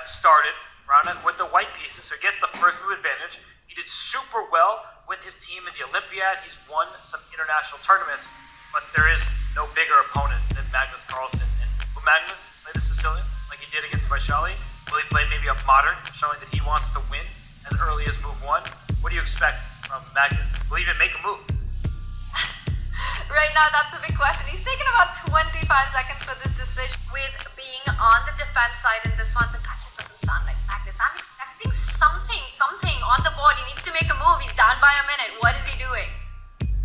started Raunak with the white pieces, so he gets the first move advantage. He did super well with his team in the Olympiad. He's won some international tournaments, but there is no bigger opponent than Magnus Carlsen. And will Magnus play the Sicilian like he did against Vaishali? Will he play maybe a modern, showing that he wants to win as early as move one? What do you expect from Magnus? Will he even make a move? Right now, that's a big question. He's taken about 25 seconds for this decision with being on the defense side in this one, but that just doesn't sound like Magnus. I'm expecting something on the board. He needs to make a move. He's down by a minute. What is he doing?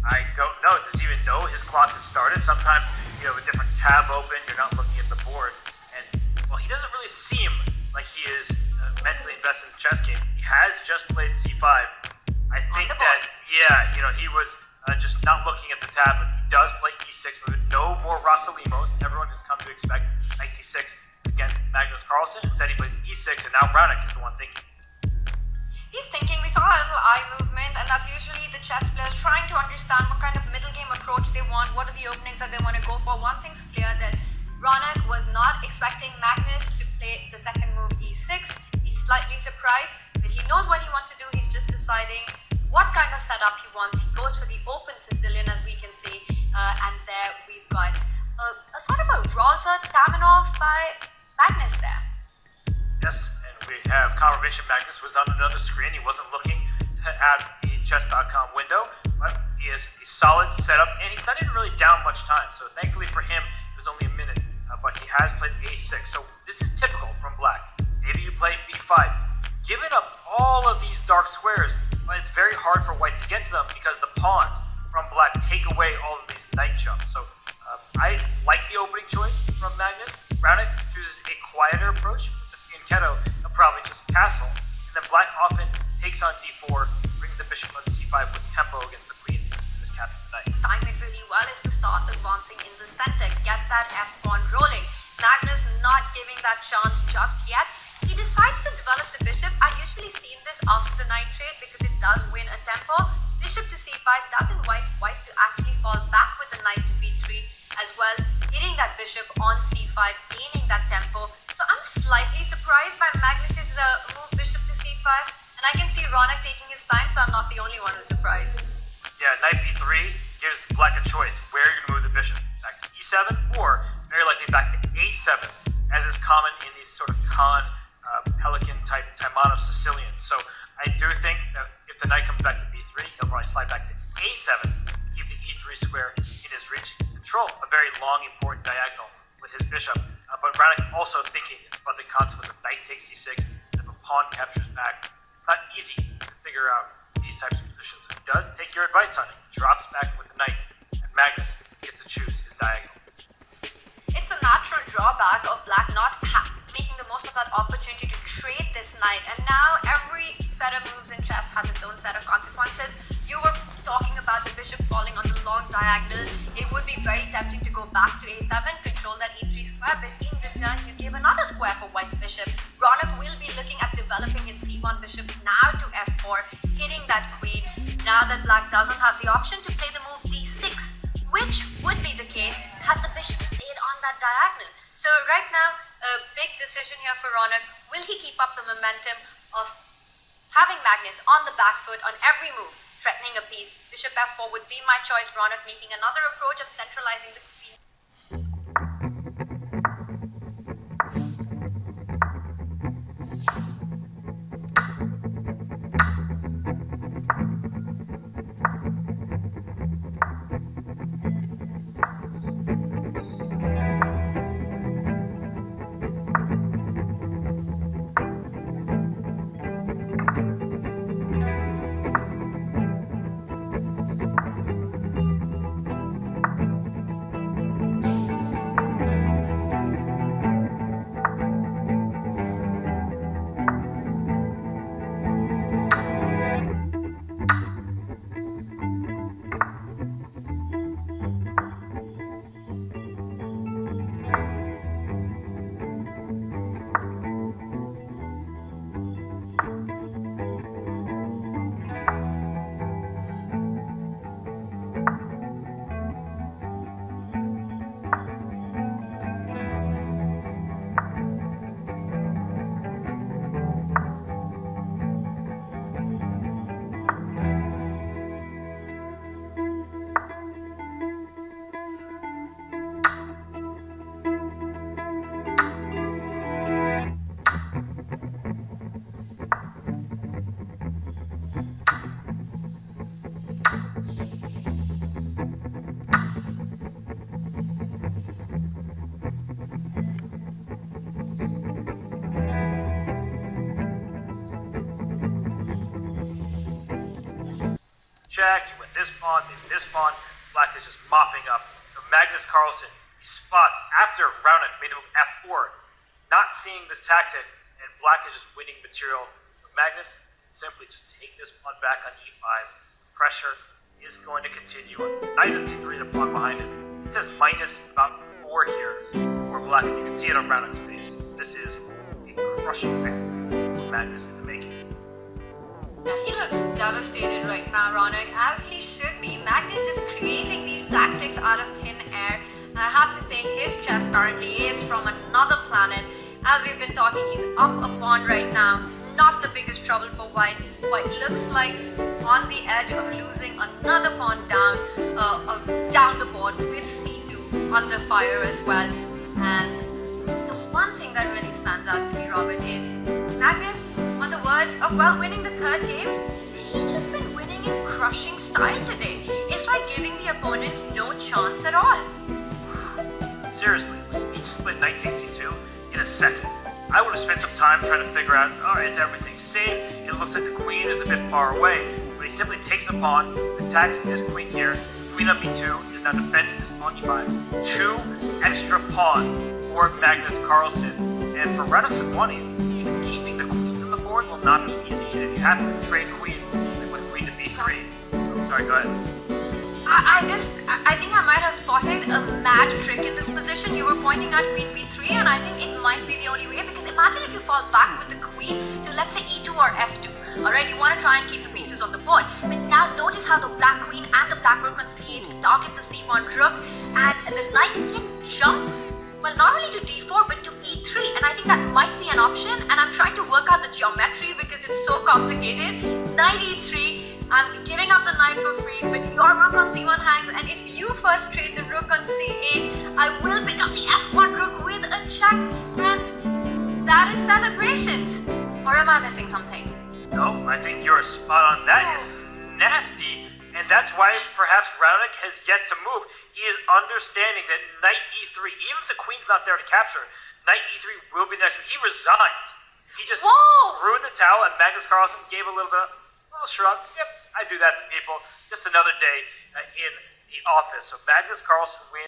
I don't know. Does he even know his clock has started? Sometimes you have a different tab open. You're not looking at the board. And, well, he doesn't really seem like he is mentally invested in the chess game. He has just played c5. I think that, he was just not looking at the tab, but he does play e6 with no more Rossalimos. Everyone has come to expect knight c6 against Magnus Carlsen. Instead, he plays e6, and now Raunak is the one thinking. He's thinking. We saw a little eye movement, and that's usually the chess players trying to understand what kind of middle game approach they want, what are the openings that they want to go for. One thing's clear, that Raunak was not expecting Magnus to play the second move e6. He's slightly surprised, but he knows what he wants to do. He's just deciding what kind of setup he wants. He goes for the open Sicilian, as we can see, and there we've got a sort of a Rosa Tamanov by Magnus there. Yes, and we have confirmation Magnus was on another screen. He wasn't looking at the chess.com window, but he has a solid setup, and he's not even really down much time. So thankfully for him, it was only a minute, but he has played a6. So this is typical from black. Maybe you play b5. Giving up all of these dark squares, but it's very hard for white to get to them because the pawns from black take away all of these knight jumps. So I like the opening choice from Magnus. Raunak chooses a quieter approach. With the fianchetto, he'll probably just castle. And then black often takes on d4, brings the bishop on c5 with tempo against the queen and this captured the knight. Time it really well is to start advancing in the center. Get that f-pawn rolling. Magnus not giving that chance just yet. He decides to develop the bishop. I usually see this after the knight trade because it does win a tempo. Bishop to c5 does invite white to actually fall back with the knight to b3 as well, hitting that bishop on c5, gaining that tempo. So I'm slightly surprised by Magnus's move bishop to c5, and I can see Raunak taking his time, so I'm not the only one who's surprised. Yeah, knight b3 gives black a choice where you're going to move the bishop. Back to e7 or very likely back to a7, as is common in these sort of Pelican type Taimanov Sicilians. So I do think that if the knight comes back to b3, he'll probably slide back to a7, keep the e3 square in his reach, control a very long, important diagonal with his bishop. But Raunak also thinking about the consequence of knight takes c6, if a pawn captures back. It's not easy to figure out these types of positions. He does take your advice on it, drops back with the knight, and Magnus gets to choose his diagonal. It's a natural drawback of black not making the most of that opportunity to trade this knight, and now every set of moves in chess has its own set of consequences. You were talking about the bishop falling on the long diagonal. It would be very tempting to go back to a7, control that e3 square, but in return you give another square for white's bishop. Raunak will be looking at developing his c1 bishop now to f4, hitting that queen. Now that black doesn't have the option to play the move d6, which would be the case had the bishop stayed on that diagonal. So right now, a big decision here for Raunak. Will he keep up the momentum of having Magnus on the back foot on every move, threatening a piece? Bishop f4 would be my choice. Raunak making another approach of centralizing the queen. check, you win this pawn, maybe this pawn. Black is just mopping up. So Magnus Carlsen, he spots after Raunak made a move f4, not seeing this tactic, and Black is just winning material. So Magnus simply just take this pawn back on e5. Pressure is going to continue. Knight on c3, the pawn behind it. It says minus about 4 here for Black, and you can see it on Raunak's face. This is a crushing victory for Magnus in the making. Yeah, he looks devastated right now, Raunak, as he should be. Magnus just creating these tactics out of thin air. And I have to say, his chess currently is from another planet. As we've been talking, he's up a pawn right now. Not the biggest trouble for White. White looks like on the edge of losing another pawn down, down the board with c2 under fire as well. And the one thing that really stands out to me, Robert, is Magnus on the verge of, well, winning the third game. He's just been winning in crushing style today. It's like giving the opponents no chance at all. Seriously, each split knight takes c2 in a second. I would have spent some time trying to figure out, is everything safe? It looks like the queen is a bit far away. But he simply takes a pawn, attacks this queen here. Queen on b2 is now defending this pawn e5. 2 extra pawns for Magnus Carlsen. And for Raunak Sadhwani, even keeping the queens on the board will not be easy. And if you have to trade queens, like with queen to b3. Oh, sorry, go ahead. I think I might have spotted a mad trick in this position. You were pointing out queen b3, and I think it might be the only way, because imagine if you fall back with the queen to, let's say, e2 or f2. Alright, you want to try and keep the pieces on the board. But now notice how the black queen and the black rook on c8 can target the c1 rook, and the knight can jump, well, not only to d4 but to e3, and I think that might be an option. And I'm trying to work out the geometry because it's so complicated. Knight e3, I'm giving up the knight for free, but your rook on c1 hangs, and if you first trade the rook on c8, I will pick up the f1 rook with a check, and that is celebrations. Or am I missing something? No, I think you're spot on. That is nasty, and that's why perhaps Raunak has yet to move. He is understanding that knight e3, even if the queen's not there to capture, knight e3 will be next. He resigns. He just threw in the towel, and Magnus Carlsen gave a little shrug. Yep, I do that to people. Just another day in the office. So Magnus Carlsen wins.